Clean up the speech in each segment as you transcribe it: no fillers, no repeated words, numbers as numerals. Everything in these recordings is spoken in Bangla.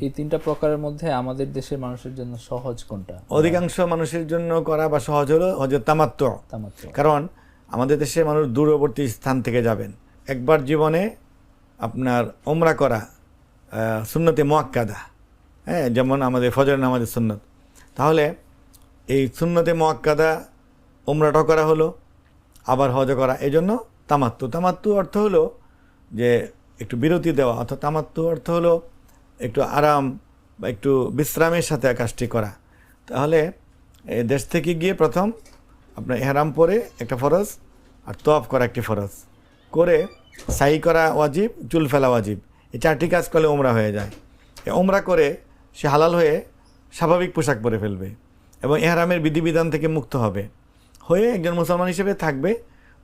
এই তিনটা প্রকারের মধ্যে আমাদের দেশের মানুষের জন্য সহজ কোনটা? অধিকাংশ মানুষের জন্য করা বা সহজ হলো হজের তামাত্তু। তামাত্তু। কারণ আমাদের দেশের মানুষ দূরবর্তী স্থান থেকে যাবেন, একবার জীবনে আপনার ওমরা করা সুন্নতে মুআক্কাদা, হ্যাঁ, যেমন আমাদের ফজর নামাজের সুন্নত, তাহলে এই সুন্নতে মুআক্কাদা ওমরাটাও করা হলো, আবার হজ করা, এই জন্য তামাত্তু। তামাত্তু অর্থ হলো যে একটু বিরতি দেওয়া, অর্থাৎ তামাত্তু অর্থ হলো একটু আরাম বা একটু বিশ্রামের সাথে কাজটি করা। তাহলে দেশ থেকে গিয়ে প্রথম আপনার ইহরাম পরে একটা ফরজ, আর তওয়াফ করা একটি ফরজ, করে সাই করা ওয়াজিব, চুল ফেলা ওয়াজিব, এই চারটি কাজ করলে ওমরা হয়ে যায়। ওমরা করে সে হালাল হয়ে স্বাভাবিক পোশাক পরে ফেলবে এবং ইহরামের বিধিবিধান থেকে মুক্ত হবে, হয়ে একজন মুসলমান হিসেবে থাকবে।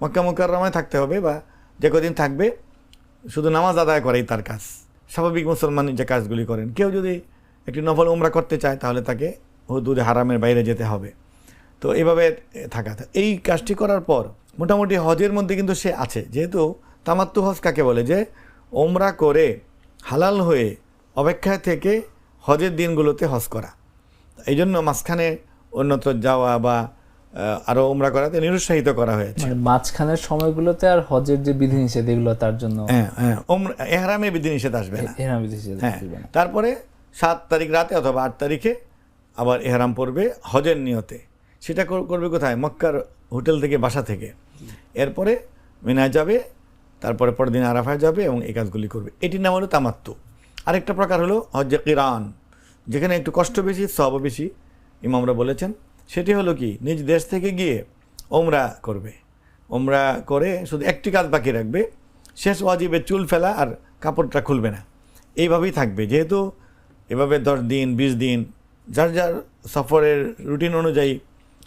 মক্কা মুকাররমায় থাকতে হবে বা যে কদিন থাকবে শুধু নামাজ আদায় করেই তার কাজ, স্বাভাবিক মুসলমান যে কাজগুলি করেন। কেউ যদি একটি নফল উমরা করতে চায় তাহলে তাকে হুদুদে হারামের বাইরে যেতে হবে। তো এইভাবে থাকা, এই কাজটি করার পর মোটামুটি হজের মধ্যে কিন্তু সে আছে। যেহেতু তামাত্তু হজ কাকে বলে, যে ওমরা করে হালাল হয়ে অপেক্ষায় থেকে হজের দিনগুলোতে হজ করা, এই জন্য মাঝখানে অন্যত্র যাওয়া বা আরো ওমরা করাতে নিরুৎসাহিত করা হয়েছে। মানে মাঝখানের সময়গুলোতে আর হজের যে বিধিনিষেধ এগুলো তার জন্য, হ্যাঁ, ইহরামের বিধিনিষেধ আসবে না। ইহরাম বিধিনিষেধ হ্যাঁ, আসবে না। তারপরে 7 তারিখ রাতে অথবা 8 তারিখে আবার ইহরাম পড়বে হজের নিয়তে। সেটা করবে কোথায়? মক্কার হোটেল থেকে, বাসা থেকে। এরপরে মিনায় যাবে, তারপরে পরের দিন আরাফায় যাবে এবং এই কাজগুলি করবে। এটির নাম হলো তামাত্তু। আরেকটা প্রকার হলো হজ্জে কিরান, যেখানে একটু কষ্ট বেশি, সওয়াব বেশি, ইমামরা বলেছেন। সেটি হলো কি, নিজ দেশ থেকে গিয়ে ওমরা করবে, ওমরা করে শুধু একটি কাজ বাকি রাখবে, শেষ ওয়াজিবে চুল ফেলা আর কাপড়টা খুলবে না, এইভাবেই থাকবে। যেহেতু এভাবে 10 দিন 20 দিন যার যার সফরের রুটিন অনুযায়ী,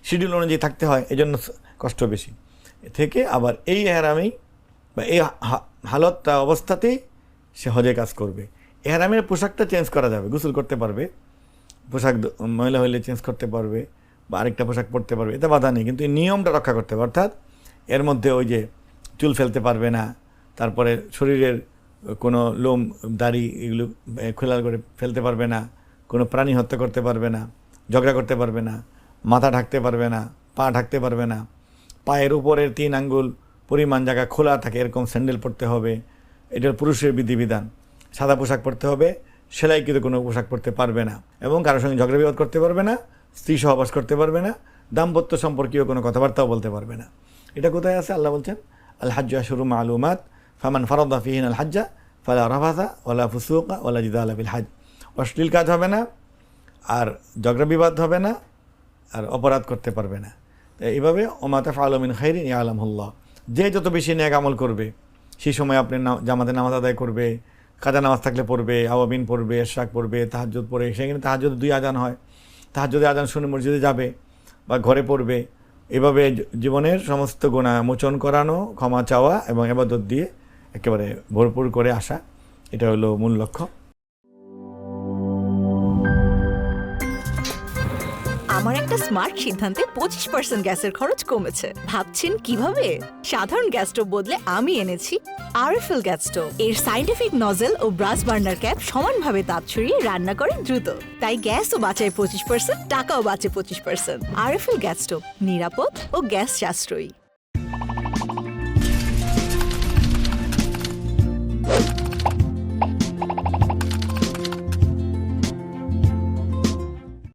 শিডিউল অনুযায়ী থাকতে হয়, এই জন্য কষ্ট বেশি থেকে আবার এই এহরামেই বা এই হালতটা অবস্থাতেই সে হজে কাজ করবে। এহরামের পোশাকটা চেঞ্জ করা যাবে, গোসল করতে পারবে, পোশাক ময়লা হলে চেঞ্জ করতে পারবে বা আরেকটা পোশাক পরতে পারবে, এতে বাধা নেই। কিন্তু এই নিয়মটা রক্ষা করতে হবে, অর্থাৎ এর মধ্যে ওই যে চুল ফেলতে পারবে না, তারপরে শরীরের কোনো লোম দাড়ি এগুলো খোলা করে ফেলতে পারবে না, কোনো প্রাণী হত্যা করতে পারবে না, ঝগড়া করতে পারবে না, মাথা ঢাকতে পারবে না, পা ঢাকতে পারবে না, পায়ের উপরের 3 আঙ্গুল পরিমাণ জায়গা খোলা থাকে এরকম স্যান্ডেল পরতে হবে, এটার পুরুষের বিধিবিধান। সাদা পোশাক পরতে হবে, সেলাইকৃত কোনো পোশাক পরতে পারবে না, এবং কারোর সঙ্গে ঝগড়া বিবাদ করতে পারবে না, স্ত্রী সহবাস করতে পারবে না, দাম্পত্য সম্পর্কীয় কোনো কথাবার্তাও বলতে পারবে না। এটা কোথায় আছে? আল্লাহ বলছেন, আল হাজ্জু আশহুরুম মা'লুমাত ফামান ফারাদা ফীহিনাল হাজ্জা ফালা রাফাসা ওয়ালা ফুসুকা ওয়ালা জিদালা ফিল হজ। অশ্লীল কাজ হবে না, আর ঝগড়া বিবাদ হবে না, আর অপরাধ করতে পারবে না। এইভাবে ওমা তাফআলু মিন খাইরিন ইয়ালামুল্লাহ, যে যত বেশি নেক আমল করবে সেই সময় আপনি জামাতে নামাজ আদায় করবে, কাজা নামাজ থাকলে পড়বে, আওয়াবিন পড়বে, ইশরাক পড়বে, তাহাজ্জুদ পড়ে, সেখানে তাহাজ্জুদ 2 আজান হয়, তাহাজ্জুদে আজান শুনে মসজিদে যাবে বা ঘরে পড়বে। এভাবে জীবনের সমস্ত গুনাহ মোচন করানো, ক্ষমা চাওয়া এবং ইবাদত দিয়ে একেবারে ভরপুর করে আসা, এটা হলো মূল লক্ষ্য। আমার একটা স্মার্ট সিদ্ধান্তে 25% গ্যাসের খরচ কমেছে। ভাবছেন কিভাবে? সাধারণ গ্যাস স্টোভ বদলে আমি এনেছি আরএফএল গ্যাস স্টোভ। এর সাইন্টিফিক নজল ও ব্রাস বার্নার ক্যাপ সমানভাবে তাপ ছড়িয়ে রান্না করে দ্রুত, তাই গ্যাসও বাঁচায় 25%, টাকাও বাঁচে 25%। আরএফএল গ্যাস স্টোভ, নিরাপদ ও গ্যাস সাশ্রয়ী।